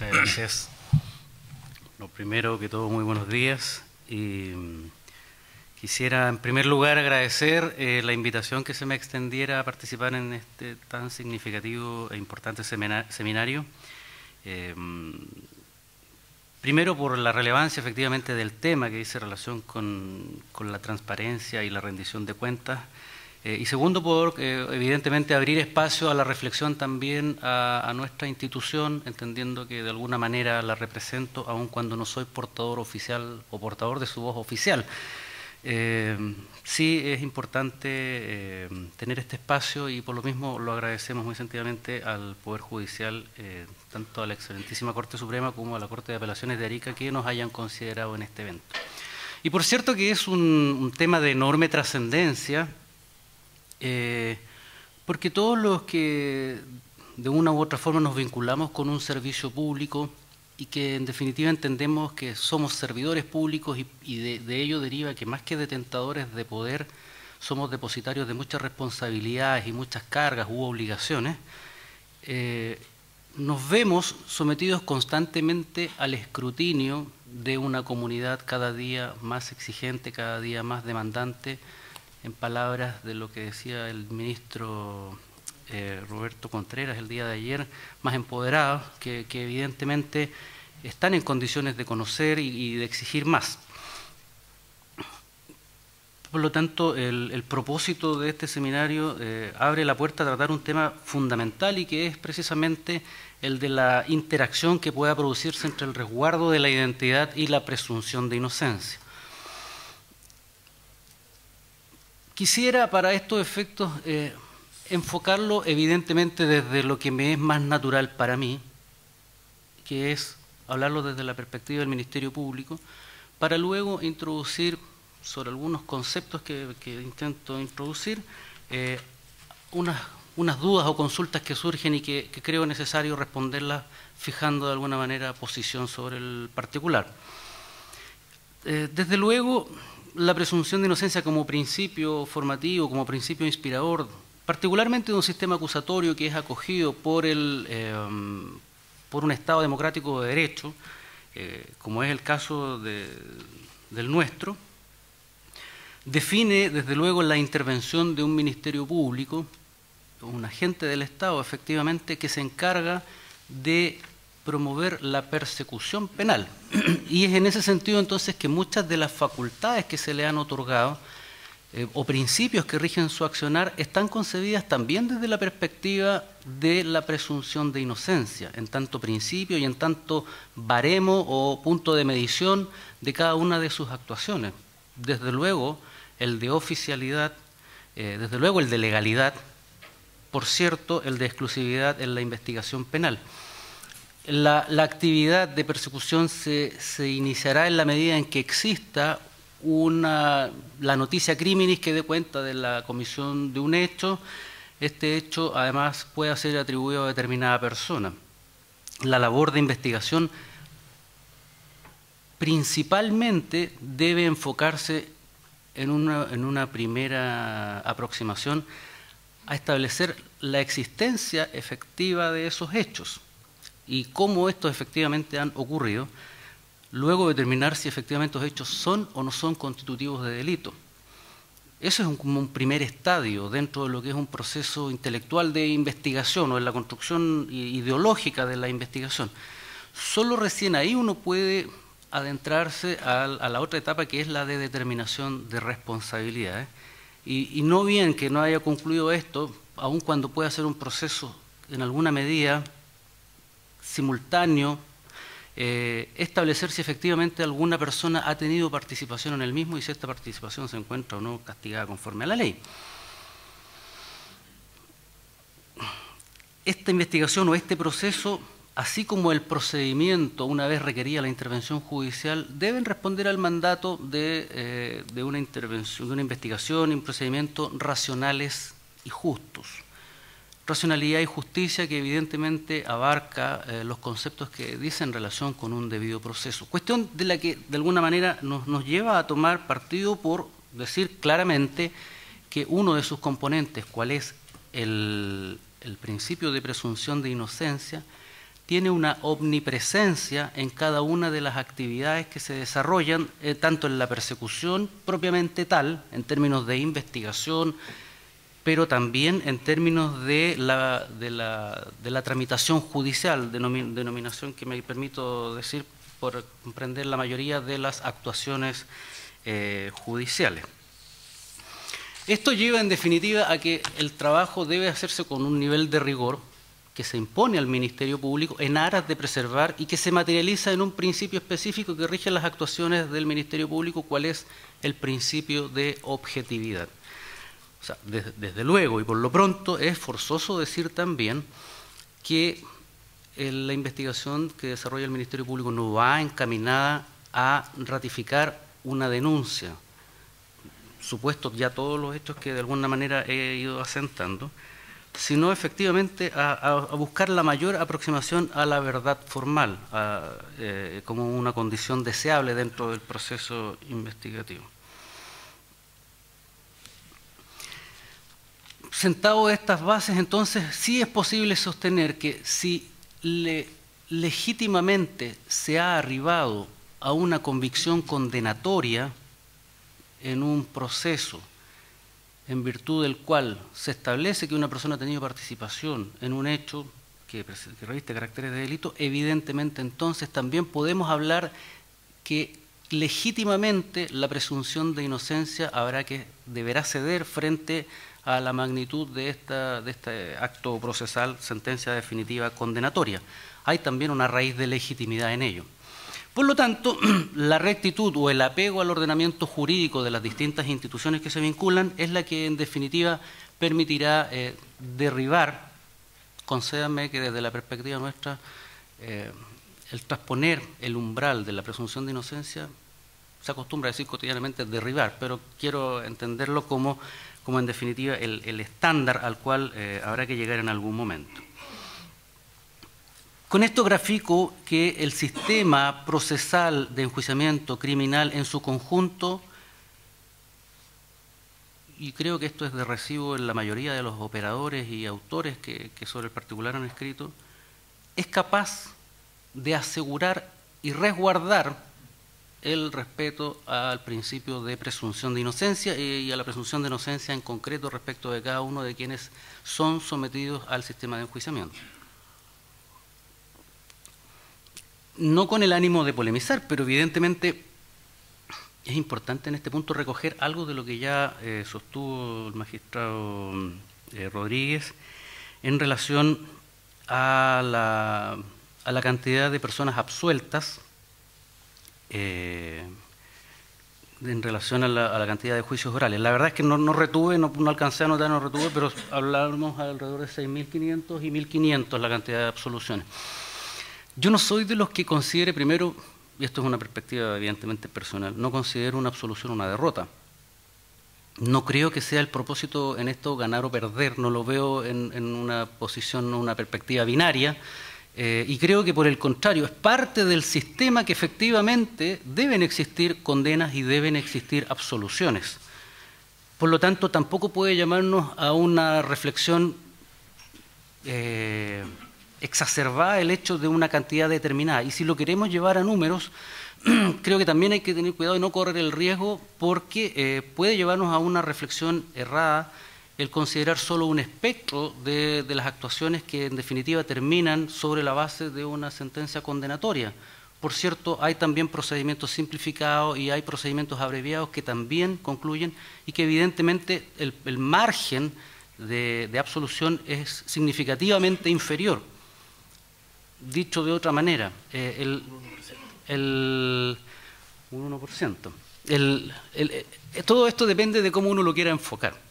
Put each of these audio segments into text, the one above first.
Muchas gracias. Lo primero que todo, muy buenos días. Y quisiera en primer lugar agradecer la invitación que se me extendiera a participar en este tan significativo e importante seminario. Primero por la relevancia efectivamente del tema que dice relación con la transparencia y la rendición de cuentas. Y segundo, por evidentemente abrir espacio a la reflexión también a nuestra institución, entendiendo que de alguna manera la represento, aun cuando no soy portador oficial o portador de su voz oficial. Sí es importante tener este espacio y por lo mismo lo agradecemos muy sentidamente al Poder Judicial, tanto a la excelentísima Corte Suprema como a la Corte de Apelaciones de Arica, que nos hayan considerado en este evento. Y por cierto que es un tema de enorme trascendencia, porque todos los que de una u otra forma nos vinculamos con un servicio público y que en definitiva entendemos que somos servidores públicos y de ello deriva que más que detentadores de poder somos depositarios de muchas responsabilidades y muchas cargas u obligaciones, nos vemos sometidos constantemente al escrutinio de una comunidad cada día más exigente, cada día más demandante, en palabras de lo que decía el ministro Roberto Contreras el día de ayer, más empoderados, que evidentemente están en condiciones de conocer y de exigir más. Por lo tanto, el propósito de este seminario abre la puerta a tratar un tema fundamental y que es precisamente el de la interacción que pueda producirse entre el resguardo de la identidad y la presunción de inocencia. Quisiera para estos efectos enfocarlo evidentemente desde lo que me es más natural para mí, que es hablarlo desde la perspectiva del Ministerio Público, para luego introducir sobre algunos conceptos que intento introducir, unas dudas o consultas que surgen y que creo necesario responderlas fijando de alguna manera posición sobre el particular. Desde luego, la presunción de inocencia como principio formativo, como principio inspirador, particularmente de un sistema acusatorio que es acogido por un Estado democrático de derecho, como es el caso del nuestro, define desde luego la intervención de un ministerio público, un agente del Estado efectivamente, que se encarga de promover la persecución penal. Y es en ese sentido entonces que muchas de las facultades que se le han otorgado o principios que rigen su accionar están concebidas también desde la perspectiva de la presunción de inocencia, en tanto principio y en tanto baremo o punto de medición de cada una de sus actuaciones. Desde luego el de oficialidad, desde luego el de legalidad, por cierto el de exclusividad en la investigación penal. La actividad de persecución se iniciará en la medida en que exista la noticia criminis que dé cuenta de la comisión de un hecho. Este hecho además puede ser atribuido a determinada persona. La labor de investigación principalmente debe enfocarse en una primera aproximación a establecer la existencia efectiva de esos hechos y cómo estos efectivamente han ocurrido, luego determinar si efectivamente los hechos son o no son constitutivos de delito. Eso es como un primer estadio dentro de lo que es un proceso intelectual de investigación o en la construcción ideológica de la investigación. Solo recién ahí uno puede adentrarse a la otra etapa, que es la de determinación de responsabilidades. Y no bien que no haya concluido esto, aun cuando pueda ser un proceso en alguna medida simultáneo, establecer si efectivamente alguna persona ha tenido participación en el mismo y si esta participación se encuentra o no castigada conforme a la ley. Esta investigación o este proceso, así como el procedimiento, una vez requerida la intervención judicial, deben responder al mandato de una intervención, de una investigación y un procedimiento racionales y justos. Racionalidad y justicia que evidentemente abarca los conceptos que dicen relación con un debido proceso. Cuestión de la que de alguna manera nos lleva a tomar partido por decir claramente que uno de sus componentes, cuál es el principio de presunción de inocencia, tiene una omnipresencia en cada una de las actividades que se desarrollan, tanto en la persecución propiamente tal, en términos de investigación, pero también en términos de la tramitación judicial, denominación que me permito decir por comprender la mayoría de las actuaciones judiciales. Esto lleva en definitiva a que el trabajo debe hacerse con un nivel de rigor que se impone al Ministerio Público en aras de preservar y que se materializa en un principio específico que rige las actuaciones del Ministerio Público, cuál es el principio de objetividad. O sea, desde luego y por lo pronto es forzoso decir también que la investigación que desarrolla el Ministerio Público no va encaminada a ratificar una denuncia, supuestos ya todos los hechos que de alguna manera he ido asentando, sino efectivamente a buscar la mayor aproximación a la verdad formal, como una condición deseable dentro del proceso investigativo. Sentado estas bases, entonces, sí es posible sostener que si legítimamente se ha arribado a una convicción condenatoria en un proceso en virtud del cual se establece que una persona ha tenido participación en un hecho que reviste caracteres de delito, evidentemente entonces también podemos hablar que legítimamente la presunción de inocencia deberá ceder frente a la magnitud de este acto procesal, sentencia definitiva condenatoria. Hay también una raíz de legitimidad en ello. Por lo tanto, la rectitud o el apego al ordenamiento jurídico de las distintas instituciones que se vinculan es la que en definitiva permitirá derribar, concédanme que desde la perspectiva nuestra, el trasponer el umbral de la presunción de inocencia, se acostumbra a decir cotidianamente derribar, pero quiero entenderlo como en definitiva el estándar al cual habrá que llegar en algún momento. Con esto grafico que el sistema procesal de enjuiciamiento criminal en su conjunto, y creo que esto es de recibo en la mayoría de los operadores y autores que sobre el particular han escrito, es capaz de asegurar y resguardar el respeto al principio de presunción de inocencia y a la presunción de inocencia en concreto respecto de cada uno de quienes son sometidos al sistema de enjuiciamiento. No con el ánimo de polemizar, pero evidentemente es importante en este punto recoger algo de lo que ya sostuvo el magistrado Rodríguez en relación a la cantidad de personas absueltas, en relación a la cantidad de juicios orales. La verdad es que no retuve, no alcancé a anotar, no retuve, pero hablamos alrededor de 6.500 y 1.500 la cantidad de absoluciones. Yo no soy de los que considere primero, y esto es una perspectiva evidentemente personal, no considero una absolución una derrota. No creo que sea el propósito en esto ganar o perder, no lo veo en una posición, una perspectiva binaria, y creo que por el contrario, es parte del sistema que efectivamente deben existir condenas y deben existir absoluciones. Por lo tanto, tampoco puede llamarnos a una reflexión exacerbada el hecho de una cantidad determinada. Y si lo queremos llevar a números, creo que también hay que tener cuidado de no correr el riesgo porque puede llevarnos a una reflexión errada el considerar solo un espectro de las actuaciones que en definitiva terminan sobre la base de una sentencia condenatoria. Por cierto, hay también procedimientos simplificados y hay procedimientos abreviados que también concluyen y que evidentemente el margen de absolución es significativamente inferior. Dicho de otra manera, el 1%. Todo esto depende de cómo uno lo quiera enfocar.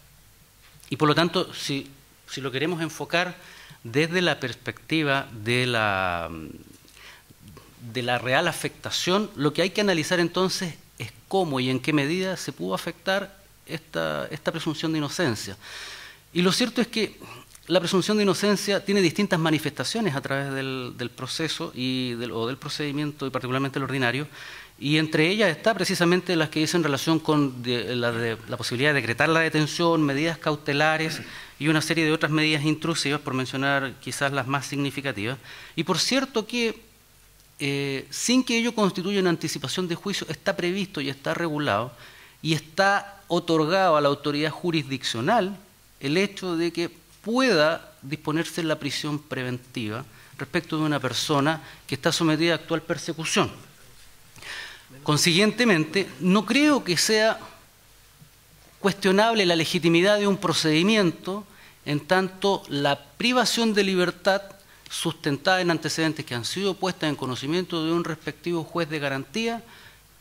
Y por lo tanto, si lo queremos enfocar desde la perspectiva de la real afectación, lo que hay que analizar entonces es cómo y en qué medida se pudo afectar esta presunción de inocencia. Y lo cierto es que la presunción de inocencia tiene distintas manifestaciones a través del proceso o del procedimiento, y particularmente el ordinario, y entre ellas está precisamente las que dicen relación con la posibilidad de decretar la detención, medidas cautelares y una serie de otras medidas intrusivas, por mencionar quizás las más significativas. Y por cierto que, sin que ello constituya una anticipación de juicio, está previsto y está regulado y está otorgado a la autoridad jurisdiccional el hecho de que pueda disponerse la prisión preventiva respecto de una persona que está sometida a actual persecución. Consiguientemente, no creo que sea cuestionable la legitimidad de un procedimiento en tanto la privación de libertad sustentada en antecedentes que han sido puestas en conocimiento de un respectivo juez de garantía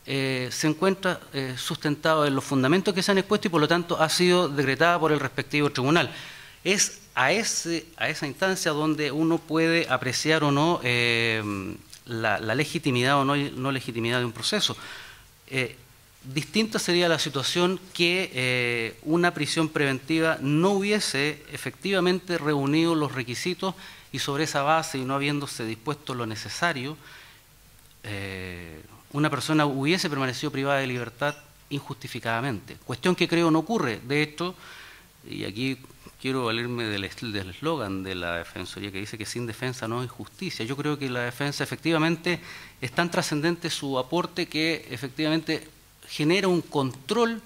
se encuentra sustentado en los fundamentos que se han expuesto y por lo tanto ha sido decretada por el respectivo tribunal. Es a esa instancia donde uno puede apreciar o no la legitimidad o no legitimidad de un proceso. Distinta sería la situación que una prisión preventiva no hubiese efectivamente reunido los requisitos y sobre esa base y no habiéndose dispuesto lo necesario, una persona hubiese permanecido privada de libertad injustificadamente. Cuestión que creo no ocurre. De hecho, y aquí quiero valerme del eslogan de la Defensoría que dice que sin defensa no hay justicia. Yo creo que la defensa efectivamente es tan trascendente su aporte que efectivamente genera un control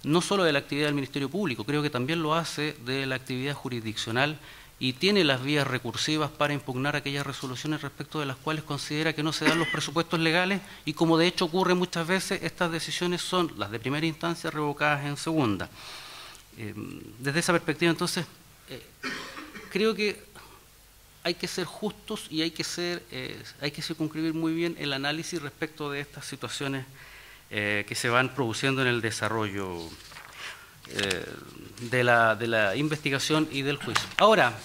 no solo de la actividad del Ministerio Público, creo que también lo hace de la actividad jurisdiccional y tiene las vías recursivas para impugnar aquellas resoluciones respecto de las cuales considera que no se dan los presupuestos legales y como de hecho ocurre muchas veces, estas decisiones son las de primera instancia revocadas en segunda. Desde esa perspectiva, entonces, creo que hay que ser justos y hay que circunscribir muy bien el análisis respecto de estas situaciones que se van produciendo en el desarrollo de la investigación y del juicio. Ahora,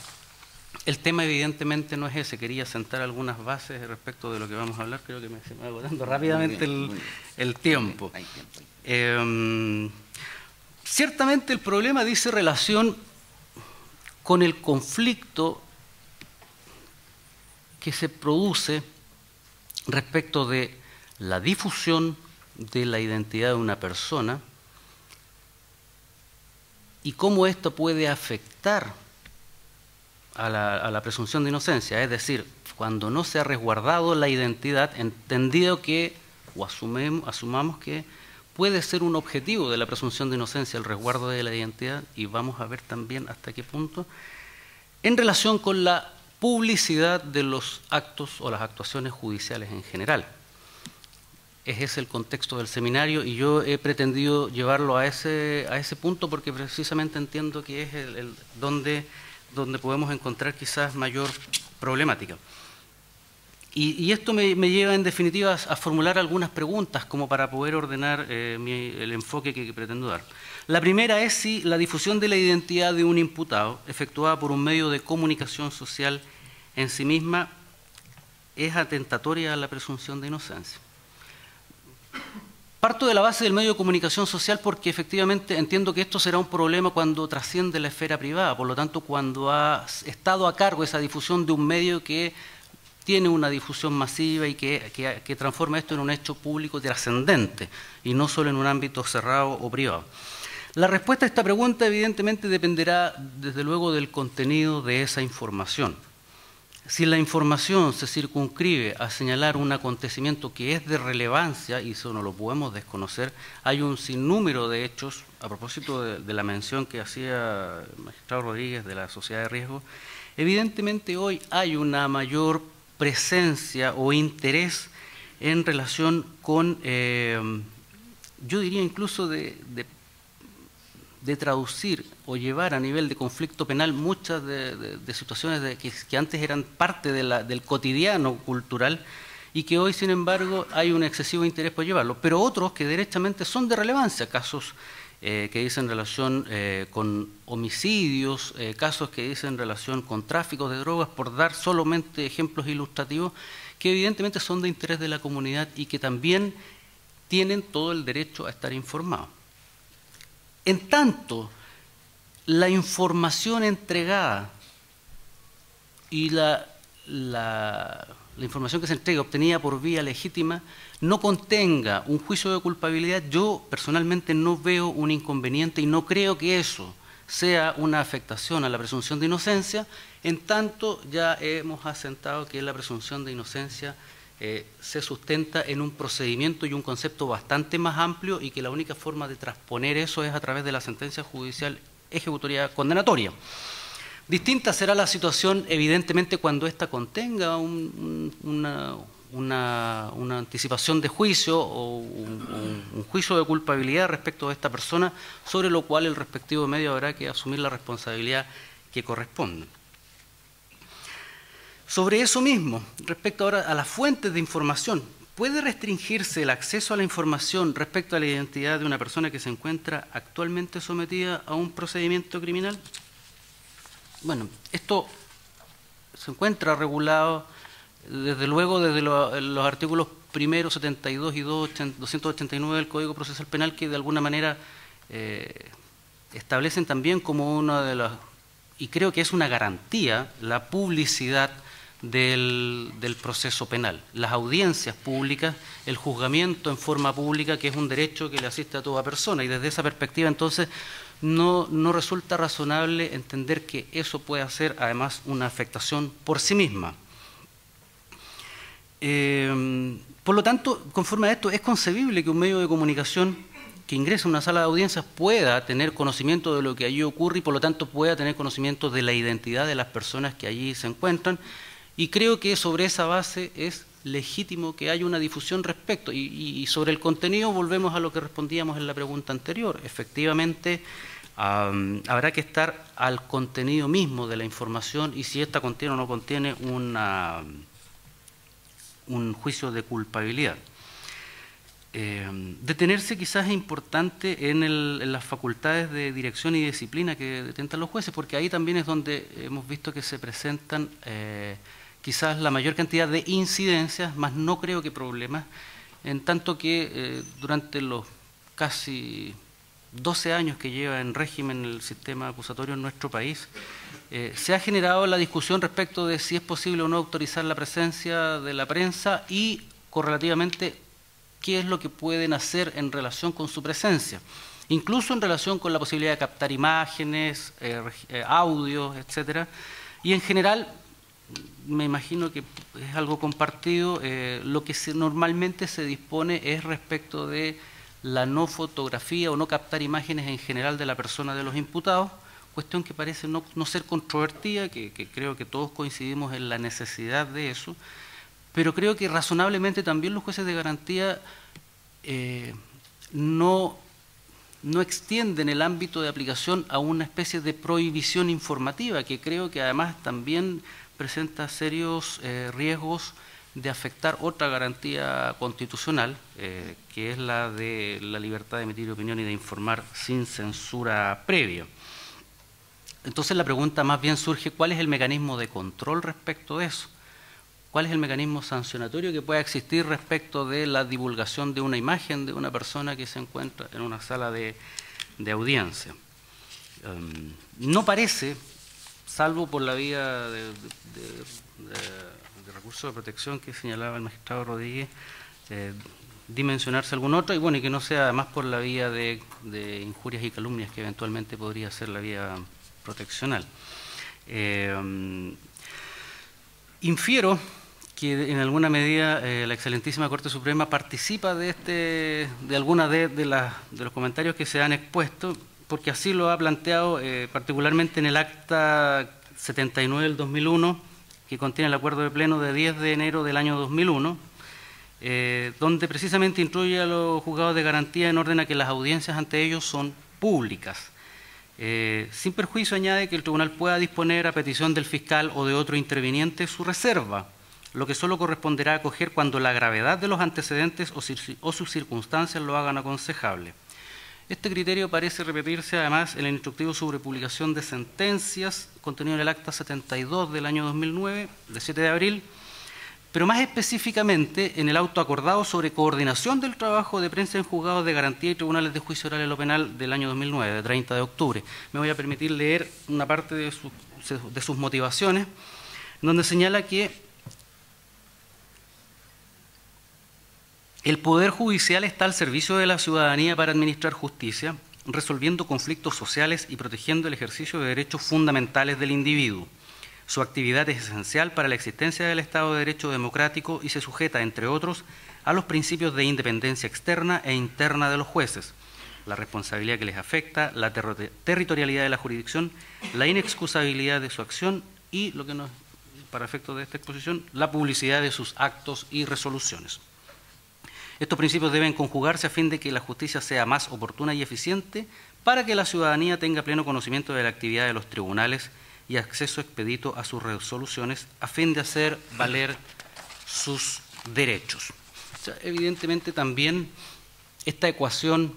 el tema evidentemente no es ese, quería sentar algunas bases respecto de lo que vamos a hablar, creo que se me va agotando rápidamente el tiempo. Ciertamente el problema dice relación con el conflicto que se produce respecto de la difusión de la identidad de una persona y cómo esto puede afectar a la presunción de inocencia, es decir, cuando no se ha resguardado la identidad, entendido que, o asumamos que puede ser un objetivo de la presunción de inocencia el resguardo de la identidad, y vamos a ver también hasta qué punto, en relación con la publicidad de los actos o las actuaciones judiciales en general. Ese es el contexto del seminario y yo he pretendido llevarlo a ese punto porque precisamente entiendo que es donde podemos encontrar quizás mayor problemática. Y esto me lleva en definitiva a formular algunas preguntas como para poder ordenar el enfoque que pretendo dar. La primera es si la difusión de la identidad de un imputado efectuada por un medio de comunicación social en sí misma es atentatoria a la presunción de inocencia. Parto de la base del medio de comunicación social porque efectivamente entiendo que esto será un problema cuando trasciende la esfera privada, por lo tanto cuando ha estado a cargo esa difusión de un medio que tiene una difusión masiva y que transforma esto en un hecho público trascendente y no solo en un ámbito cerrado o privado. La respuesta a esta pregunta evidentemente dependerá desde luego del contenido de esa información. Si la información se circunscribe a señalar un acontecimiento que es de relevancia, y eso no lo podemos desconocer, hay un sinnúmero de hechos, a propósito de la mención que hacía el magistrado Rodríguez de la sociedad de riesgo, evidentemente hoy hay una mayor presencia o interés en relación con, yo diría incluso de traducir o llevar a nivel de conflicto penal muchas de situaciones que antes eran parte del cotidiano cultural y que hoy, sin embargo, hay un excesivo interés por llevarlo, pero otros que derechamente son de relevancia, casos que dicen relación con homicidios, casos que dicen relación con tráfico de drogas, por dar solamente ejemplos ilustrativos, que evidentemente son de interés de la comunidad y que también tienen todo el derecho a estar informados. En tanto, la información entregada y la información que se entrega obtenida por vía legítima no contenga un juicio de culpabilidad, yo personalmente no veo un inconveniente y no creo que eso sea una afectación a la presunción de inocencia, en tanto ya hemos asentado que la presunción de inocencia se sustenta en un procedimiento y un concepto bastante más amplio y que la única forma de transponer eso es a través de la sentencia judicial ejecutoria condenatoria. Distinta será la situación, evidentemente, cuando ésta contenga una anticipación de juicio o un juicio de culpabilidad respecto de esta persona, sobre lo cual el respectivo medio habrá que asumir la responsabilidad que corresponda. Sobre eso mismo, respecto ahora a las fuentes de información, ¿puede restringirse el acceso a la información respecto a la identidad de una persona que se encuentra actualmente sometida a un procedimiento criminal? Bueno, esto se encuentra regulado desde luego desde los artículos 1, 72 y 289 del Código Procesal Penal, que de alguna manera establecen también como una de las, y creo que es una garantía, la publicidad del proceso penal, las audiencias públicas, el juzgamiento en forma pública, que es un derecho que le asiste a toda persona, y desde esa perspectiva entonces no resulta razonable entender que eso pueda ser además una afectación por sí misma. Por lo tanto, conforme a esto, es concebible que un medio de comunicación que ingrese a una sala de audiencias pueda tener conocimiento de lo que allí ocurre y por lo tanto pueda tener conocimiento de la identidad de las personas que allí se encuentran, y creo que sobre esa base es legítimo que haya una difusión respecto, y sobre el contenido volvemos a lo que respondíamos en la pregunta anterior. Efectivamente, habrá que estar al contenido mismo de la información y si ésta contiene o no contiene un juicio de culpabilidad. Detenerse quizás es importante en las facultades de dirección y disciplina que detentan los jueces, porque ahí también es donde hemos visto que se presentan quizás la mayor cantidad de incidencias, más no creo que problemas, en tanto que durante los casi 12 años que lleva en régimen el sistema acusatorio en nuestro país, se ha generado la discusión respecto de si es posible o no autorizar la presencia de la prensa y correlativamente qué es lo que pueden hacer en relación con su presencia, incluso en relación con la posibilidad de captar imágenes, audios, etcétera. Y en general, me imagino que es algo compartido, lo que normalmente se dispone es respecto de la no fotografía o no captar imágenes en general de la persona de los imputados, cuestión que parece no ser controvertida, que creo que todos coincidimos en la necesidad de eso, pero creo que razonablemente también los jueces de garantía no extienden el ámbito de aplicación a una especie de prohibición informativa, que creo que además también presenta serios riesgos de afectar otra garantía constitucional, que es la de la libertad de emitir opinión y de informar sin censura previa. Entonces la pregunta más bien surge, ¿cuál es el mecanismo de control respecto de eso? ¿Cuál es el mecanismo sancionatorio que pueda existir respecto de la divulgación de una imagen de una persona que se encuentra en una sala de audiencia? No parece, salvo por la vía de recursos de protección que señalaba el magistrado Rodríguez, dimensionarse algún otro, y bueno, y que no sea además por la vía de injurias y calumnias, que eventualmente podría ser la vía proteccional. Infiero que en alguna medida la excelentísima Corte Suprema participa de alguna de los comentarios que se han expuesto, porque así lo ha planteado particularmente en el acta 79 del 2001, que contiene el acuerdo de pleno de 10 de enero del año 2001, donde precisamente instruye a los juzgados de garantía en orden a que las audiencias ante ellos son públicas. Sin perjuicio añade que el tribunal pueda disponer a petición del fiscal o de otro interviniente su reserva, lo que solo corresponderá acoger cuando la gravedad de los antecedentes o sus circunstancias lo hagan aconsejable. Este criterio parece repetirse además en el instructivo sobre publicación de sentencias contenido en el acta 72 del año 2009, de 7 de abril, pero más específicamente en el auto acordado sobre coordinación del trabajo de prensa en juzgados de garantía y tribunales de juicio oral en lo penal del año 2009, de 30 de octubre. Me voy a permitir leer una parte de sus motivaciones, donde señala que el Poder Judicial está al servicio de la ciudadanía para administrar justicia, resolviendo conflictos sociales y protegiendo el ejercicio de derechos fundamentales del individuo. Su actividad es esencial para la existencia del Estado de Derecho democrático y se sujeta, entre otros, a los principios de independencia externa e interna de los jueces, la responsabilidad que les afecta, la territorialidad de la jurisdicción, la inexcusabilidad de su acción y, lo que nos, para efectos de esta exposición, la publicidad de sus actos y resoluciones. Estos principios deben conjugarse a fin de que la justicia sea más oportuna y eficiente para que la ciudadanía tenga pleno conocimiento de la actividad de los tribunales y acceso expedito a sus resoluciones a fin de hacer valer sus derechos. O sea, evidentemente también esta ecuación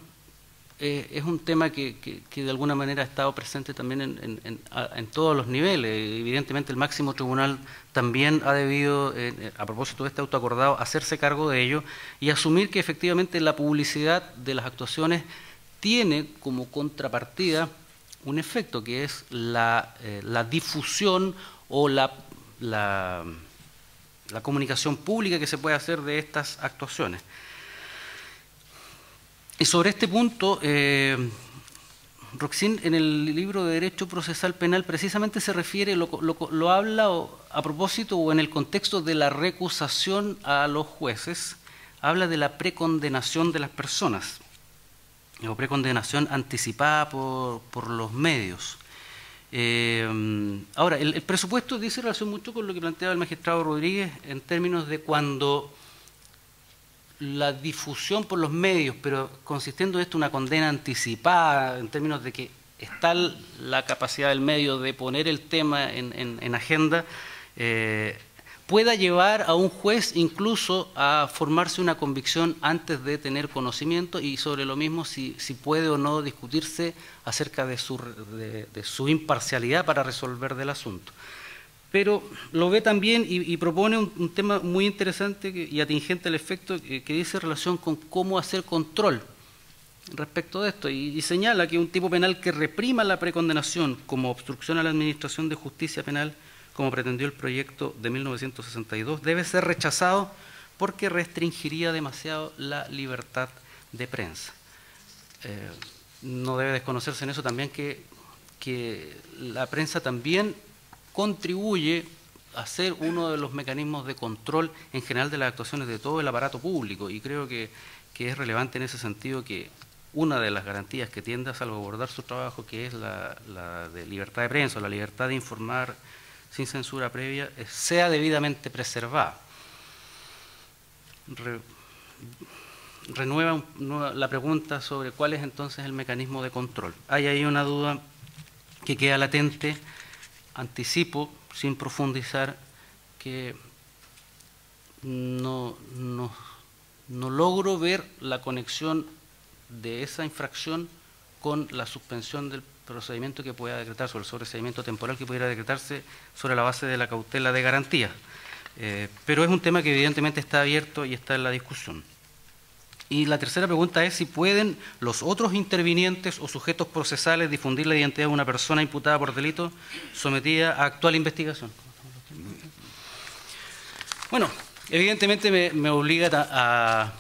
es un tema que de alguna manera ha estado presente también en todos los niveles. Evidentemente el máximo tribunal también ha debido, a propósito de este autoacordado, hacerse cargo de ello y asumir que efectivamente la publicidad de las actuaciones tiene como contrapartida un efecto que es la difusión o la comunicación pública que se puede hacer de estas actuaciones. Y sobre este punto, Roxin en el libro de Derecho Procesal Penal precisamente se refiere, lo habla a propósito o en el contexto de la recusación a los jueces, habla de la precondenación de las personas, o precondenación anticipada por los medios. Ahora, el presupuesto dice relación mucho con lo que planteaba el magistrado Rodríguez en términos de cuando la difusión por los medios, pero consistiendo esto en una condena anticipada, en términos de que está la capacidad del medio de poner el tema en agenda, pueda llevar a un juez incluso a formarse una convicción antes de tener conocimiento y sobre lo mismo si puede o no discutirse acerca de su imparcialidad para resolver del asunto. Pero lo ve también y propone un tema muy interesante y atingente al efecto que dice relación con cómo hacer control respecto de esto y señala que un tipo penal que reprima la precondenación como obstrucción a la administración de justicia penal, como pretendió el proyecto de 1962, debe ser rechazado porque restringiría demasiado la libertad de prensa. No debe desconocerse en eso también que la prensa también contribuye a ser uno de los mecanismos de control en general de las actuaciones de todo el aparato público y creo que es relevante en ese sentido que una de las garantías que tiende a salvaguardar su trabajo, que es la de libertad de prensa, la libertad de informar sin censura previa, sea debidamente preservada. Renueva la pregunta sobre cuál es entonces el mecanismo de control. Hay ahí una duda que queda latente. Anticipo, sin profundizar, que no logro ver la conexión de esa infracción con la suspensión del procedimiento que pueda decretarse, o el sobreseimiento temporal que pudiera decretarse sobre la base de la cautela de garantía. Pero es un tema que evidentemente está abierto y está en la discusión. Y la tercera pregunta es si pueden los otros intervinientes o sujetos procesales difundir la identidad de una persona imputada por delito sometida a actual investigación. Bueno, evidentemente me obliga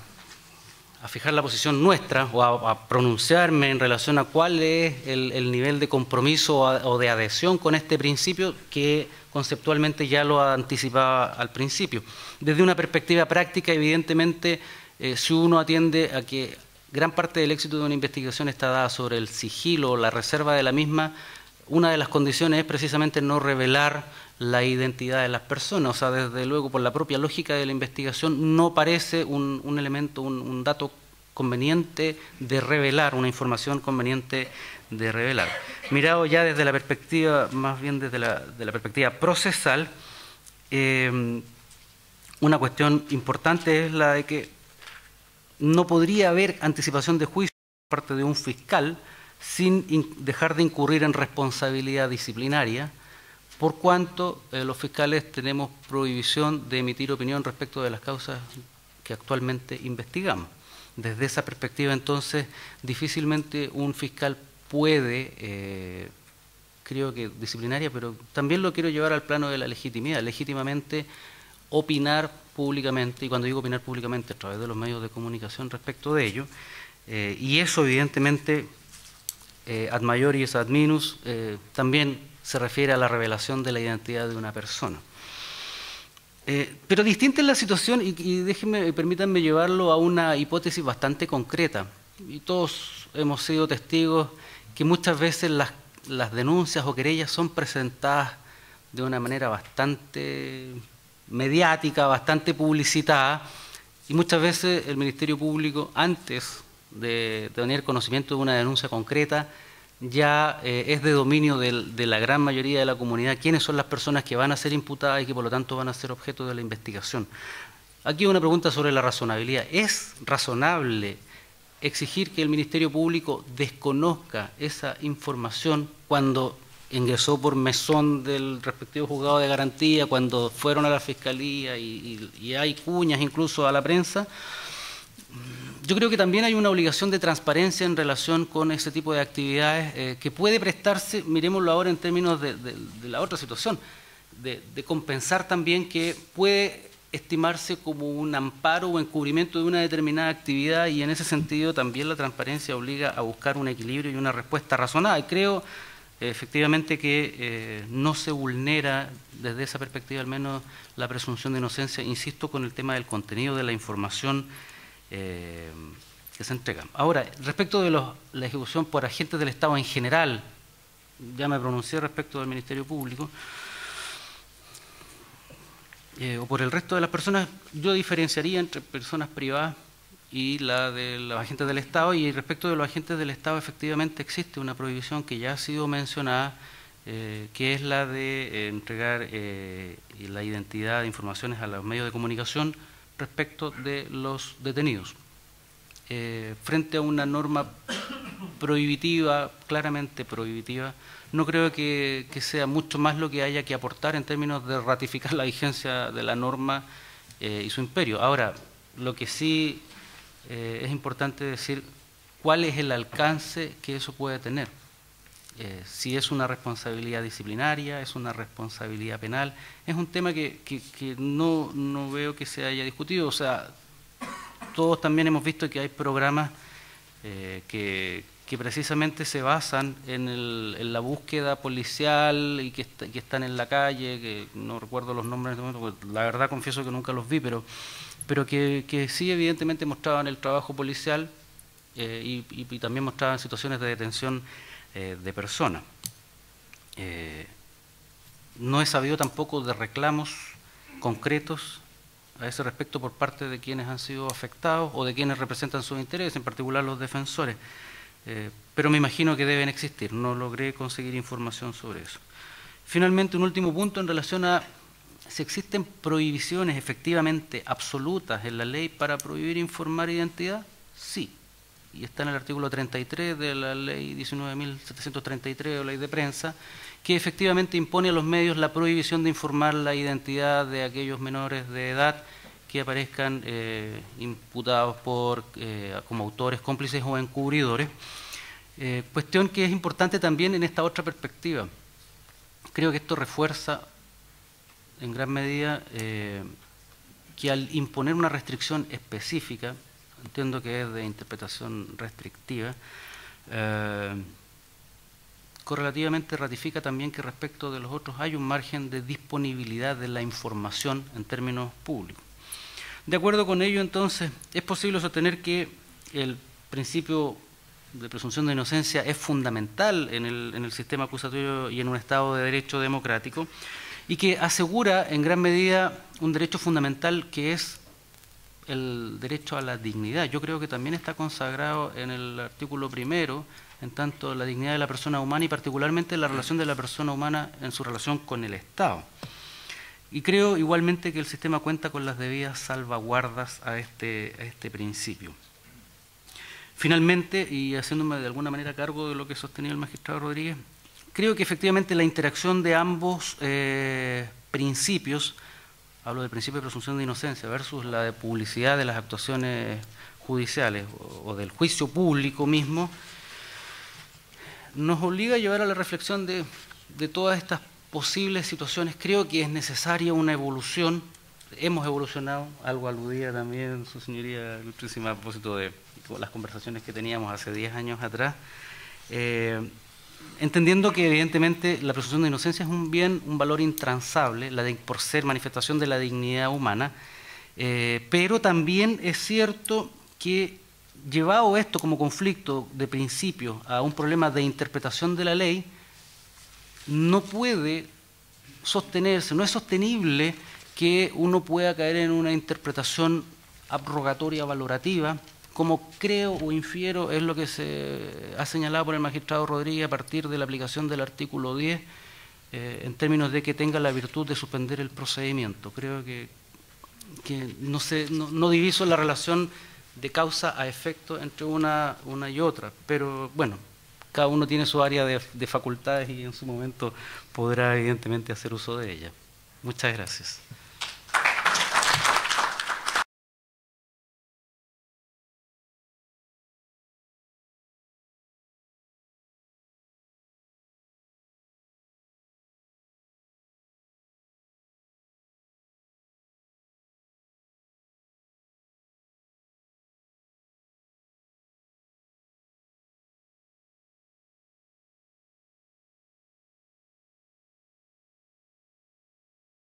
a fijar la posición nuestra o a pronunciarme en relación a cuál es el nivel de compromiso o de adhesión con este principio que conceptualmente ya lo anticipaba al principio. Desde una perspectiva práctica, evidentemente, si uno atiende a que gran parte del éxito de una investigación está dada sobre el sigilo o la reserva de la misma, una de las condiciones es precisamente no revelar la identidad de las personas. O sea, desde luego, por la propia lógica de la investigación, no parece un elemento, un dato conveniente de revelar, una información conveniente de revelar. Mirado ya desde la perspectiva, más bien desde la perspectiva procesal, una cuestión importante es la de que no podría haber anticipación de juicio por parte de un fiscal sin dejar de incurrir en responsabilidad disciplinaria, por cuanto los fiscales tenemos prohibición de emitir opinión respecto de las causas que actualmente investigamos. Desde esa perspectiva, entonces, difícilmente un fiscal puede, creo que disciplinaria, pero también lo quiero llevar al plano de la legitimidad, legítimamente opinar públicamente, y cuando digo opinar públicamente, a través de los medios de comunicación respecto de ello, y eso evidentemente ad maioris ad minus, también se refiere a la revelación de la identidad de una persona. Pero distinta es la situación, y permítanme llevarlo a una hipótesis bastante concreta. Y todos hemos sido testigos que muchas veces las denuncias o querellas son presentadas de una manera bastante mediática, bastante publicitada, y muchas veces el Ministerio Público, antes de tener conocimiento de una denuncia concreta, ya es de dominio de la gran mayoría de la comunidad quiénes son las personas que van a ser imputadas y que por lo tanto van a ser objeto de la investigación. Aquí una pregunta sobre la razonabilidad. ¿Es razonable exigir que el Ministerio Público desconozca esa información cuando ingresó por mesón del respectivo juzgado de garantía, cuando fueron a la Fiscalía y hay cuñas incluso a la prensa? Yo creo que también hay una obligación de transparencia en relación con ese tipo de actividades que puede prestarse, miremoslo ahora en términos de la otra situación, de compensar también que puede estimarse como un amparo o encubrimiento de una determinada actividad, y en ese sentido también la transparencia obliga a buscar un equilibrio y una respuesta razonada. Y creo efectivamente que no se vulnera desde esa perspectiva al menos la presunción de inocencia, insisto, con el tema del contenido de la información que se entrega. Ahora, respecto de la ejecución por agentes del Estado en general, ya me pronuncié respecto del Ministerio Público, o por el resto de las personas, yo diferenciaría entre personas privadas y la de los agentes del Estado, y respecto de los agentes del Estado efectivamente existe una prohibición que ya ha sido mencionada, que es la de entregar la identidad de informaciones a los medios de comunicación respecto de los detenidos. Frente a una norma prohibitiva, claramente prohibitiva, no creo que sea mucho más lo que haya que aportar en términos de ratificar la vigencia de la norma y su imperio. Ahora, lo que sí es importante decir cuál es el alcance que eso puede tener. Si es una responsabilidad disciplinaria, es una responsabilidad penal, es un tema que no veo que se haya discutido. O sea, todos también hemos visto que hay programas que precisamente se basan en la búsqueda policial y que están en la calle, que no recuerdo los nombres en este momento, porque la verdad confieso que nunca los vi, pero que sí evidentemente mostraban el trabajo policial y también mostraban situaciones de detención de personas. No he sabido tampoco de reclamos concretos a ese respecto por parte de quienes han sido afectados o de quienes representan sus intereses, en particular los defensores. Pero me imagino que deben existir, no logré conseguir información sobre eso. Finalmente, un último punto en relación a si existen prohibiciones efectivamente absolutas en la ley para prohibir informar identidad. Sí, y está en el artículo 33 de la ley 19.733 o ley de prensa, que efectivamente impone a los medios la prohibición de informar la identidad de aquellos menores de edad que aparezcan imputados como autores, cómplices o encubridores. Cuestión que es importante también en esta otra perspectiva. Creo que esto refuerza en gran medida que al imponer una restricción específica, entiendo que es de interpretación restrictiva, correlativamente ratifica también que respecto de los otros hay un margen de disponibilidad de la información en términos públicos. De acuerdo con ello, entonces, es posible sostener que el principio de presunción de inocencia es fundamental en el sistema acusatorio y en un Estado de Derecho democrático, y que asegura en gran medida un derecho fundamental que es el derecho a la dignidad. Yo creo que también está consagrado en el artículo primero, en tanto la dignidad de la persona humana y particularmente la relación de la persona humana en su relación con el Estado. Y creo igualmente que el sistema cuenta con las debidas salvaguardas a este principio. Finalmente, y haciéndome de alguna manera cargo de lo que sostenía el magistrado Rodríguez, creo que efectivamente la interacción de ambos principios, hablo del principio de presunción de inocencia versus la de publicidad de las actuaciones judiciales o del juicio público mismo, nos obliga a llevar a la reflexión de todas estas posibles situaciones. Creo que es necesaria una evolución, hemos evolucionado, algo aludía también su señoría ilustrísima a propósito de las conversaciones que teníamos hace 10 años atrás, Entendiendo que evidentemente la presunción de inocencia es un bien, un valor intransable, por ser manifestación de la dignidad humana, pero también es cierto que llevado esto como conflicto de principio a un problema de interpretación de la ley, no puede sostenerse, no es sostenible que uno pueda caer en una interpretación abrogatoria valorativa, como creo o infiero es lo que se ha señalado por el magistrado Rodríguez a partir de la aplicación del artículo 10, en términos de que tenga la virtud de suspender el procedimiento. Creo que no diviso la relación de causa a efecto entre una y otra, pero bueno, cada uno tiene su área de facultades y en su momento podrá evidentemente hacer uso de ella. Muchas gracias.